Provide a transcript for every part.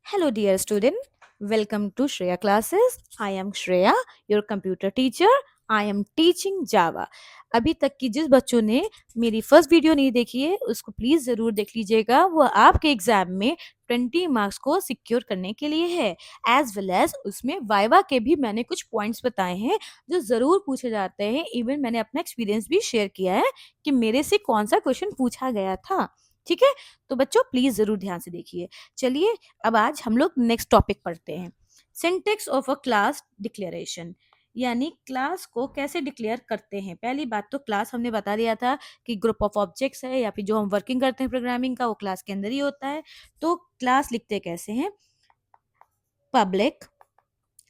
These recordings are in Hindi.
Hello, dear student. Welcome to Shreya classes. I am Shreya, your computer teacher. I am teaching Java. अभी तक की जिस बच्चों ने मेरी फर्स्ट वीडियो नहीं देखी है उसको प्लीज जरूर देख लीजिएगा। वो आपके एग्जाम में 20 मार्क्स को सिक्योर करने के लिए है। एज वेल एज उसमें वाइवा के भी मैंने कुछ पॉइंट्स बताए हैं जो जरूर पूछे जाते हैं। इवन मैंने अपना एक्सपीरियंस भी शेयर किया है कि मेरे से कौन सा क्वेश्चन पूछा गया था। ठीक है, तो बच्चों प्लीज जरूर ध्यान से देखिए। चलिए अब आज हम लोग नेक्स्ट टॉपिक पढ़ते हैं। Syntax of a class declaration, यानी क्लास को कैसे डिक्लेयर करते हैं। पहली बात तो क्लास हमने बता दिया था कि ग्रुप ऑफ ऑब्जेक्ट्स है या फिर जो हम वर्किंग करते हैं प्रोग्रामिंग का वो क्लास के अंदर ही होता है। तो क्लास लिखते कैसे हैं? पब्लिक।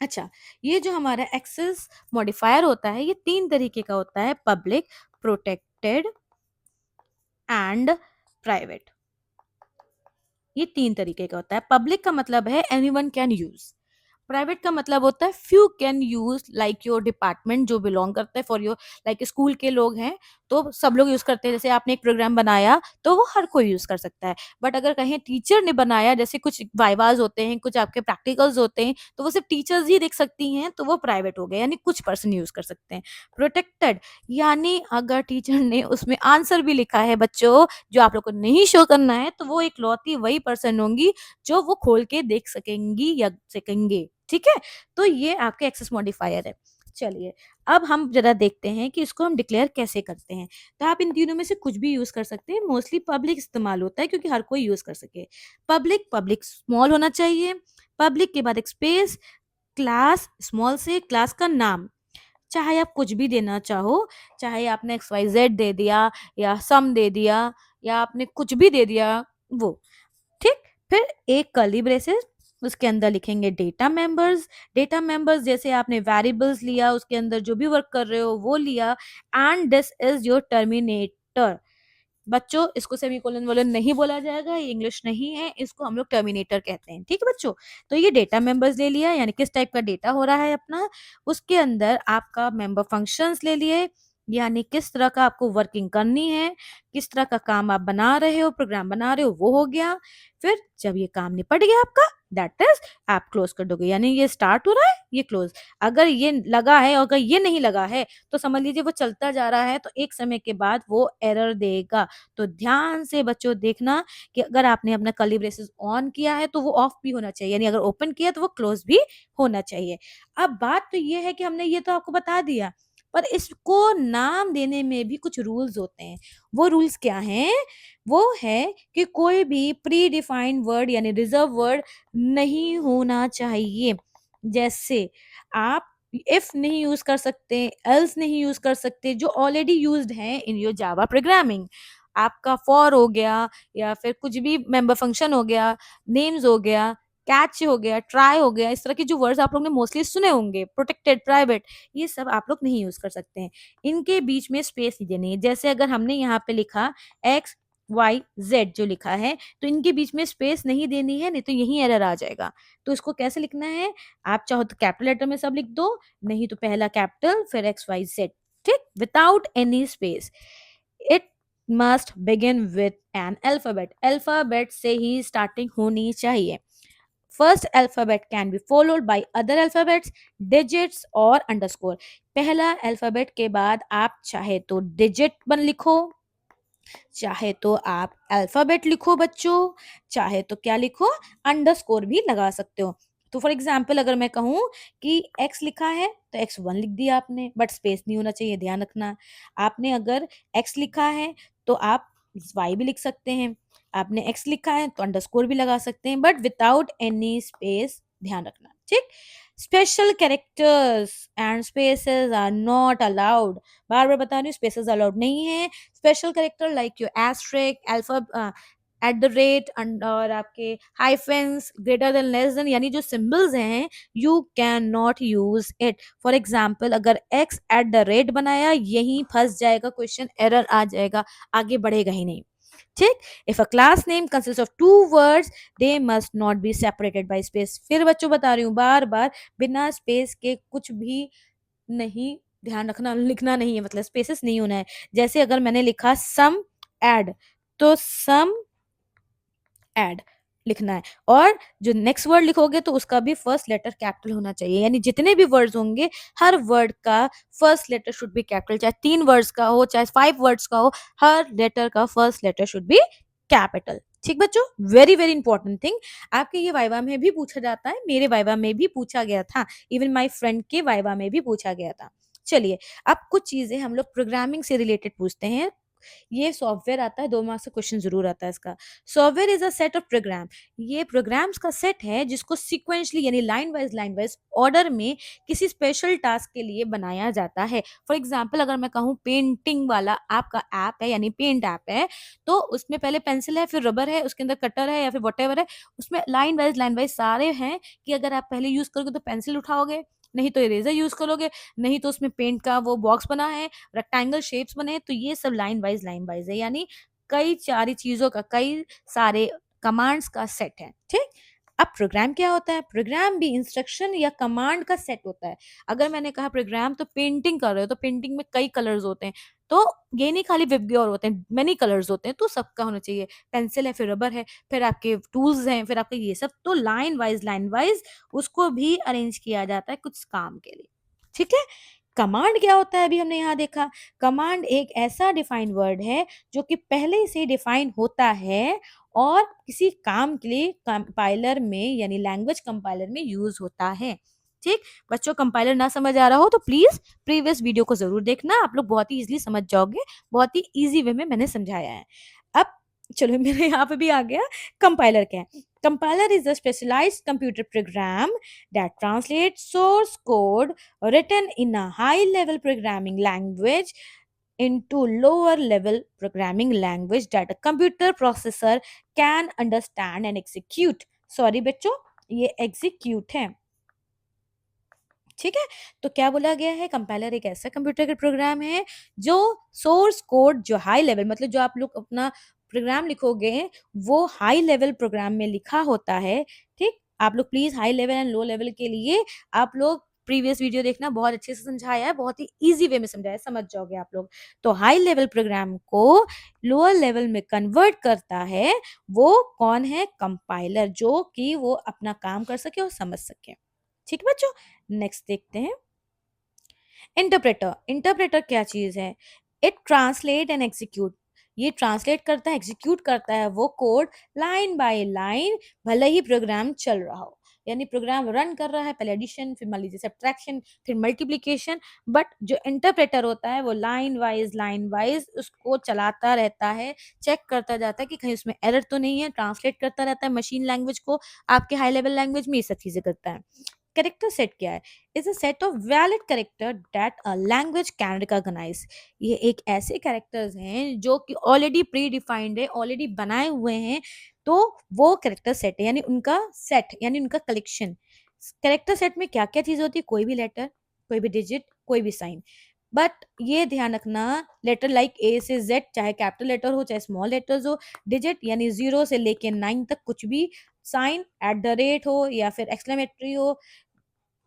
अच्छा, ये जो हमारा एक्सेस मॉडिफायर होता है ये 3 तरीके का होता है, पब्लिक, प्रोटेक्टेड एंड प्राइवेट। ये 3 तरीके का होता है। पब्लिक का मतलब है एनीवन कैन यूज। प्राइवेट का मतलब होता है few can use, like your department जो बिलोंग करते हैं फॉर योर, लाइक स्कूल के लोग हैं तो सब लोग यूज करते हैं। जैसे आपने एक प्रोग्राम बनाया तो वो हर कोई यूज कर सकता है। बट अगर कहीं टीचर ने बनाया, जैसे कुछ वाइवाज होते हैं, कुछ आपके प्रैक्टिकल्स होते हैं, तो वो सिर्फ टीचर्स ही देख सकती हैं, तो वो प्राइवेट हो गए, यानी कुछ पर्सन यूज कर सकते हैं। प्रोटेक्टेड, यानी अगर टीचर ने उसमें आंसर भी लिखा है बच्चों जो आप लोग को नहीं शो करना है, तो वो इकलौती वही पर्सन होंगी जो वो खोल के देख सकेंगी या सकेंगे। ठीक है, तो ये आपके एक्सेस मॉडिफायर है। चलिए अब हम जरा देखते हैं कि इसको हम डिक्लेयर कैसे करते हैं। तो आप इन तीनों में से कुछ भी यूज कर सकते हैं। मोस्टली पब्लिक इस्तेमाल होता है क्योंकि हर कोई यूज कर सके। पब्लिक, पब्लिक स्मॉल होना चाहिए। पब्लिक के बाद एक स्पेस, क्लास स्मॉल से, क्लास का नाम, चाहे आप कुछ भी देना चाहो, चाहे आपने XYZ दे दिया या सम दे दिया या आपने कुछ भी दे दिया वो। ठीक, फिर एक कर्ली ब्रेसेस, उसके अंदर लिखेंगे डेटा मेंबर्स। डेटा मेंबर्स जैसे आपने वेरिएबल्स लिया, उसके अंदर जो भी वर्क कर रहे हो वो लिया। And this is your terminator. बच्चों इसको सेमीकोलन वोलन नहीं बोला जाएगा, ये इंग्लिश नहीं है, इसको हम लोग टर्मिनेटर कहते हैं। ठीक है बच्चों, तो ये डेटा मेंबर्स ले लिया, यानी किस टाइप का डेटा हो रहा है अपना। उसके अंदर आपका मेंबर फंक्शंस ले लिए, यानी किस तरह का आपको वर्किंग करनी है, किस तरह का काम आप बना रहे हो, प्रोग्राम बना रहे हो, वो हो गया। फिर जब ये काम निपट गया आपका, दैट इज आप क्लोज कर दोगे, यानी ये स्टार्ट हो रहा है ये क्लोज। अगर ये लगा है और अगर ये नहीं लगा है तो समझ लीजिए वो चलता जा रहा है, तो एक समय के बाद वो एरर देगा। तो ध्यान से बच्चों देखना कि अगर आपने अपना कर्ली ब्रेसेस ऑन किया है तो वो ऑफ भी होना चाहिए, यानी अगर ओपन किया तो वो क्लोज भी होना चाहिए। अब बात तो ये है कि हमने ये तो आपको बता दिया, पर इसको नाम देने में भी कुछ रूल्स होते हैं। वो रूल्स क्या हैं? वो है कि कोई भी प्री डिफाइंड वर्ड यानी रिजर्व वर्ड नहीं होना चाहिए। जैसे आप इफ नहीं यूज कर सकते, एल्स नहीं यूज कर सकते, जो ऑलरेडी यूज्ड हैं इन योर जावा प्रोग्रामिंग। आपका फॉर हो गया या फिर कुछ भी मेंबर फंक्शन हो गया, नेम्स हो गया, कैच हो गया, ट्राई हो गया, इस तरह के जो वर्ड्स आप लोग ने मोस्टली सुने होंगे, प्रोटेक्टेड, प्राइवेट, ये सब आप लोग नहीं यूज कर सकते हैं। इनके बीच में स्पेस नहीं देनी है। जैसे अगर हमने यहाँ पे लिखा XYZ जो लिखा है, तो इनके बीच में स्पेस नहीं देनी है, नहीं तो यही एरर आ जाएगा। तो इसको कैसे लिखना है? आप चाहो तो कैपिटल लेटर में सब लिख दो, नहीं तो पहला कैपिटल फिर XYZ। ठीक, without any space. It must begin with an alphabet. Alphabet से ही स्टार्टिंग होनी चाहिए। First alphabet can be followed by other alphabets, digits और अंडरस्कोर। पहला अल्फाबेट के बाद आप चाहे तो डिजिट बन लिखो, चाहे तो आप अल्फाबेट लिखो बच्चों, चाहे तो क्या लिखो, अंडरस्कोर भी लगा सकते हो। तो फॉर एग्जाम्पल अगर मैं कहूँ कि x लिखा है तो x1 लिख दिया आपने, बट स्पेस नहीं होना चाहिए, ध्यान रखना। आपने अगर x लिखा है तो आप y भी लिख सकते हैं। आपने x लिखा है तो अंडरस्कोर भी लगा सकते हैं, बट विदाउट एनी स्पेस, ध्यान रखना। ठीक, special characters and spaces are not allowed. बार बार बता रही हूँ, स्पेसेस अलाउड नहीं है। Special character like your asterisk, alpha, at the rate और आपके hyphens, greater than, less than, यानी जो सिंबल्स हैं, you can not use it. For example अगर x एट द रेट बनाया, यहीं फंस जाएगा क्वेश्चन, एरर आ जाएगा, आगे बढ़ेगा ही नहीं। ठीक, if a class name consist of two words, they must not be separated by space. फिर बच्चों बता रही हूँ बार बार, बिना स्पेस के कुछ भी नहीं, ध्यान रखना, लिखना नहीं है, मतलब स्पेसेस नहीं होना है। जैसे अगर मैंने लिखा सम एड, तो सम एड, लिखना है, और जो नेक्स्ट वर्ड लिखोगे तो उसका भी फर्स्ट लेटर कैपिटल होना चाहिए। यानी जितने भी वर्ड्स होंगे हर वर्ड का first letter should be capital, चाहे 3 वर्ड्स का हो चाहे 5 वर्ड्स का हो, हर लेटर का first letter should be capital. ठीक बच्चों, वेरी वेरी इंपॉर्टेंट थिंग। आपके ये वाइवा में भी पूछा जाता है, मेरे वाइवा में भी पूछा गया था, इवन माय फ्रेंड के वाइवा में भी पूछा गया था। चलिए, अब कुछ चीजें हम लोग प्रोग्रामिंग से रिलेटेड पूछते हैं। ये सॉफ्टवेयर आता है, 2 मार्क्स से क्वेश्चन जरूर आता है इसका। Software is a set of program. ये प्रोग्राम्स का सेट है जिसको सीक्वेंशली यानी लाइन वाइज ऑर्डर में किसी स्पेशल टास्क के लिए बनाया जाता है। फॉर एग्जाम्पल, अगर मैं कहूँ पेंटिंग वाला आपका ऐप है यानी पेंट ऐप है, तो उसमें पहले पेंसिल है, फिर रबर है, उसके अंदर कटर है या फिर वट है, उसमें लाइन वाइज सारे हैं कि अगर आप पहले यूज करोगे तो पेंसिल उठाओगे, नहीं तो इरेजर यूज करोगे, नहीं तो उसमें पेंट का वो बॉक्स बना है, रेक्टेंगल शेप्स बने हैं, तो ये सब लाइन वाइज है, यानी कई सारी चीजों का, कई सारे कमांड्स का सेट है। ठीक। अब प्रोग्राम क्या होता है? प्रोग्राम भी इंस्ट्रक्शन या कमांड का सेट होता है। अगर मैंने कहा प्रोग्राम तो पेंटिंग कर रहे हो, तो पेंटिंग में कई कलर्स होते हैं, तो ये नहीं खाली विबग्योर होते हैं, मेनी कलर्स होते हैं, तो सबका होना चाहिए। पेंसिल है, फिर रबर है, फिर आपके टूल्स हैं, फिर आपके ये सब, तो लाइन वाइज उसको भी अरेंज किया जाता है कुछ काम के लिए। ठीक है। कमांड क्या होता है? अभी हमने यहाँ देखा, कमांड एक ऐसा डिफाइंड वर्ड है जो कि पहले से डिफाइन होता है और किसी काम के लिए कंपाइलर में यानी लैंग्वेज कंपाइलर में यूज होता है। ठीक। बच्चों, कंपाइलर ना समझ आ रहा हो तो प्लीज प्रीवियस वीडियो को जरूर देखना, आप लोग बहुत ही इजीली समझ जाओगे, बहुत ही इजी वे में मैंने समझाया है। अब चलो, मेरे यहाँ पे भी आ गया कंपाइलर क्या है। Compiler is a specialized computer program that translates source code written in a high level programming language into lower level programming language that a computer processor can understand and execute। Sorry बच्चों, ये execute है। ठीक है। तो क्या बोला गया है? कंपाइलर एक ऐसा कंप्यूटर का प्रोग्राम है जो सोर्स कोड, जो हाई लेवल मतलब जो आप लोग अपना प्रोग्राम लिखोगे वो हाई लेवल प्रोग्राम में लिखा होता है। ठीक। आप लोग please high level and low level के लिए आप लोग प्रीवियस वीडियो देखना, बहुत अच्छे से समझाया है, बहुत ही इजी वे में समझाया है, समझ जाओगे आप लोग। तो हाई लेवल प्रोग्राम को लोअर लेवल में कन्वर्ट करता है वो कौन है? कंपाइलर, जो कि वो अपना काम कर सके और समझ सके। ठीक है बच्चों। नेक्स्ट देखते हैं इंटरप्रेटर। इंटरप्रेटर क्या चीज है? It translate and execute. ये ट्रांसलेट करता है, एग्जीक्यूट करता है वो कोड लाइन बाय लाइन, भले ही प्रोग्राम चल रहा हो। यानी प्रोग्राम रन कर रहा है, पहले एडिशन, फिर मान लीजिए सब्ट्रैक्शन, फिर मल्टीप्लिकेशन, बट जो इंटरप्रेटर होता है वो लाइन वाइज उसको चलाता रहता है, चेक करता जाता है कि कहीं उसमें एरर तो नहीं है, ट्रांसलेट करता रहता है मशीन लैंग्वेज को आपके हाई लेवल लैंग्वेज में, ये सब चीजें करता है। कैरेक्टर सेट क्या है? Is a set of valid character that a language can recognize. ये एक ऐसे कैरेक्टर्स हैं जो कि ऑलरेडी प्री डिफाइंड है, ऑलरेडी बनाए हुए हैं, तो वो कैरेक्टर सेट है, यानी उनका सेट, यानी उनका कलेक्शन। कैरेक्टर सेट में क्या क्या चीज होती है? कोई भी लेटर, कोई भी डिजिट, कोई भी साइन। बट ये ध्यान रखना, लेटर लाइक ए से जेड, चाहे कैपिटल लेटर हो चाहे स्मॉल लेटर्स हो, डिजिट यानी 0 से लेके 9 तक कुछ भी, साइन एट द रेट हो या फिर एक्सक्लेमेटरी हो,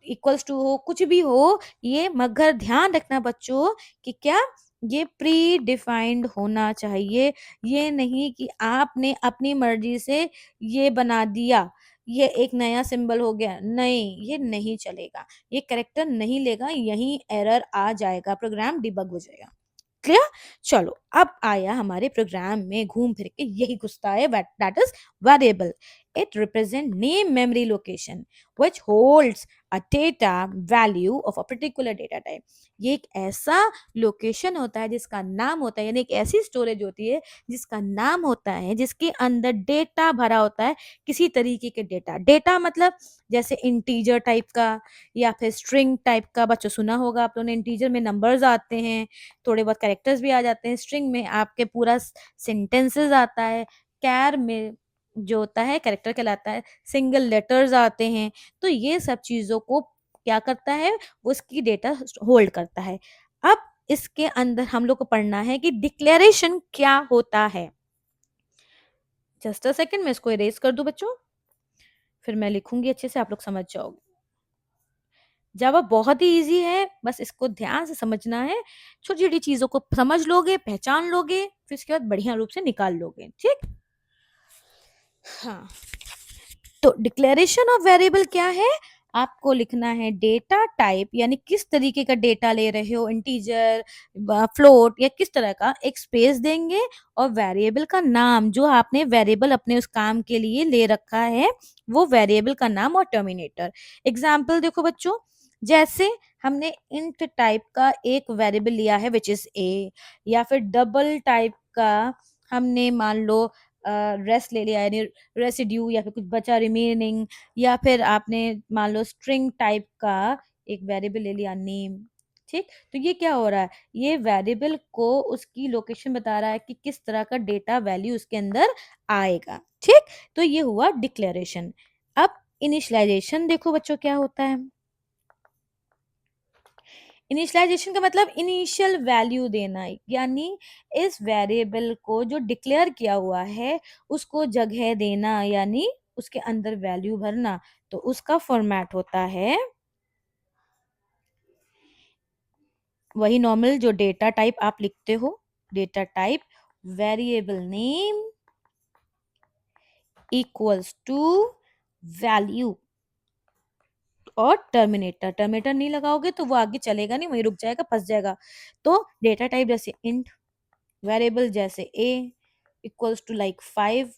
इक्वल्स टू हो, कुछ भी हो, ये मगर ध्यान रखना बच्चों कि क्या ये प्री डिफाइंड होना चाहिए। ये नहीं कि आपने अपनी मर्जी से ये बना दिया, ये एक नया सिंबल हो गया, नहीं, ये नहीं चलेगा, ये करेक्टर नहीं लेगा, यही एरर आ जाएगा, प्रोग्राम डिबग हो जाएगा। क्लियर? चलो, अब आया हमारे प्रोग्राम में घूम फिर के यही घुसता है, that is variable. It represent name memory location which holds a data value of a particular data type. ये एक ऐसा लोकेशन होता है जिसका नाम होता है, यानी एक ऐसी स्टोरेज होती है जिसका नाम होता है, जिसके अंदर डेटा भरा होता है, किसी तरीके के डेटा। डेटा मतलब जैसे इंटीजर टाइप का या फिर स्ट्रिंग टाइप का, बच्चों सुना होगा आप लोगों ने, इंटीजर में नंबर्स आते हैं, थोड़े बहुत कैरेक्टर्स भी आ जाते हैं, स्ट्रिंग में आपके पूरा सेंटेंसेस आता है, कैर में जो होता है कैरेक्टर कहलाता है, सिंगल लेटर्स आते हैं। तो ये सब चीजों को क्या करता है? वो उसकी डेटा होल्ड करता है। अब इसके अंदर हम लोग को पढ़ना है कि डिक्लेरेशन क्या होता है। जस्ट अ सेकंड, मैं इसको इरेज कर दूं बच्चों, फिर मैं लिखूंगी अच्छे से, आप लोग समझ जाओगे। जावा बहुत ही इजी है, बस इसको ध्यान से समझना है, छोटी छोटी चीजों को समझ लोगे, पहचान लोगे, फिर इसके बाद बढ़िया रूप से निकाल लोगे। ठीक। हाँ, तो डिक्लेरेशन ऑफ वेरिएबल क्या है? आपको लिखना है डेटा टाइप, यानी किस तरीके का डेटा ले रहे हो, इंटीजर, फ्लोट या किस तरह का, एक स्पेस देंगे और वेरिएबल का नाम जो आपने वेरिएबल अपने उस काम के लिए ले रखा है वो वेरिएबल का नाम और टर्मिनेटर। एग्जाम्पल देखो बच्चों, जैसे हमने इंट टाइप का एक वेरिएबल लिया है विच इज ए, या फिर डबल टाइप का हमने मान लो रेस्ट ले लिया, यानी रेसिड्यू या फिर कुछ बचा रिमेनिंग, या फिर आपने मान लो स्ट्रिंग टाइप का एक वेरिएबल ले लिया नेम। ठीक, तो ये क्या हो रहा है, ये वेरिएबल को उसकी लोकेशन बता रहा है कि किस तरह का डेटा वैल्यू उसके अंदर आएगा। ठीक, तो ये हुआ डिक्लेरेशन। अब इनिशियलाइजेशन देखो बच्चों क्या होता है। इनिशियलाइजेशन का मतलब इनिशियल वैल्यू देना, यानी इस वेरिएबल को जो डिक्लेयर किया हुआ है उसको जगह देना, यानी उसके अंदर वैल्यू भरना। तो उसका फॉर्मेट होता है वही नॉर्मल जो डेटा टाइप आप लिखते हो, data type variable name equals to value और टर्मिनेटर। टर्मिनेटर नहीं लगाओगे तो वो आगे चलेगा नहीं, वहीं रुक जाएगा, फंस जाएगा। तो डेटा टाइप जैसे इंट, वेरिएबल जैसे ए इक्वल्स टू लाइक 5।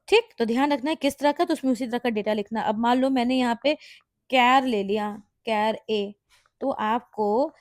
ठीक, तो ध्यान रखना है किस तरह का, तो उसमें उसी तरह का डेटा लिखना। अब मान लो मैंने यहाँ पे कैर ले लिया, कैर ए, तो आपको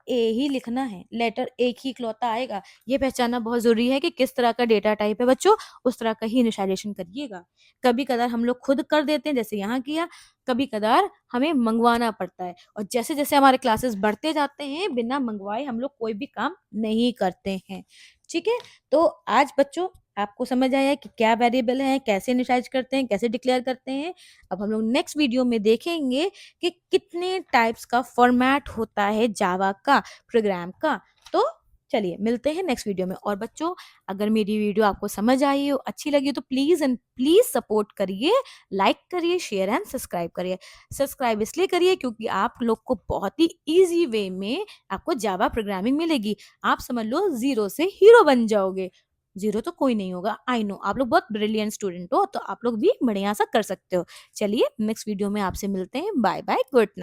ए ही लिखना है, लेटर एक ही इकलौता आएगा। ये पहचानना बहुत जरूरी है कि किस तरह का डेटा टाइप है बच्चों, उस तरह का ही इनिशियलाइजेशन करिएगा। कभी कदार हम लोग खुद कर देते हैं जैसे यहाँ किया, कभी कदार हमें मंगवाना पड़ता है, और जैसे जैसे हमारे क्लासेस बढ़ते जाते हैं बिना मंगवाए हम लोग कोई भी काम नहीं करते हैं। ठीक है, तो आज बच्चों आपको समझ आया कि क्या वेरिएबल है, कैसे इनिशियलाइज करते हैं, कैसे डिक्लेयर करते हैं। अब हम लोग नेक्स्ट वीडियो में देखेंगे कि कितने टाइप्स का फॉर्मेट होता है जावा का प्रोग्राम का। तो चलिए मिलते हैं नेक्स्ट वीडियो में। और बच्चों अगर मेरी वीडियो आपको समझ आई हो, अच्छी लगी हो, तो प्लीज एंड प्लीज सपोर्ट करिए, लाइक करिए, शेयर एंड सब्सक्राइब करिए। सब्सक्राइब इसलिए करिए क्योंकि आप लोग को बहुत ही इजी वे में आपको जावा प्रोग्रामिंग मिलेगी। आप समझ लो जीरो से हीरो बन जाओगे। जीरो तो कोई नहीं होगा, आई नो आप लोग बहुत ब्रिलियंट स्टूडेंट हो, तो आप लोग भी बढ़िया सा कर सकते हो। चलिए नेक्स्ट वीडियो में आपसे मिलते हैं, बाय बाय, गुड नाइट।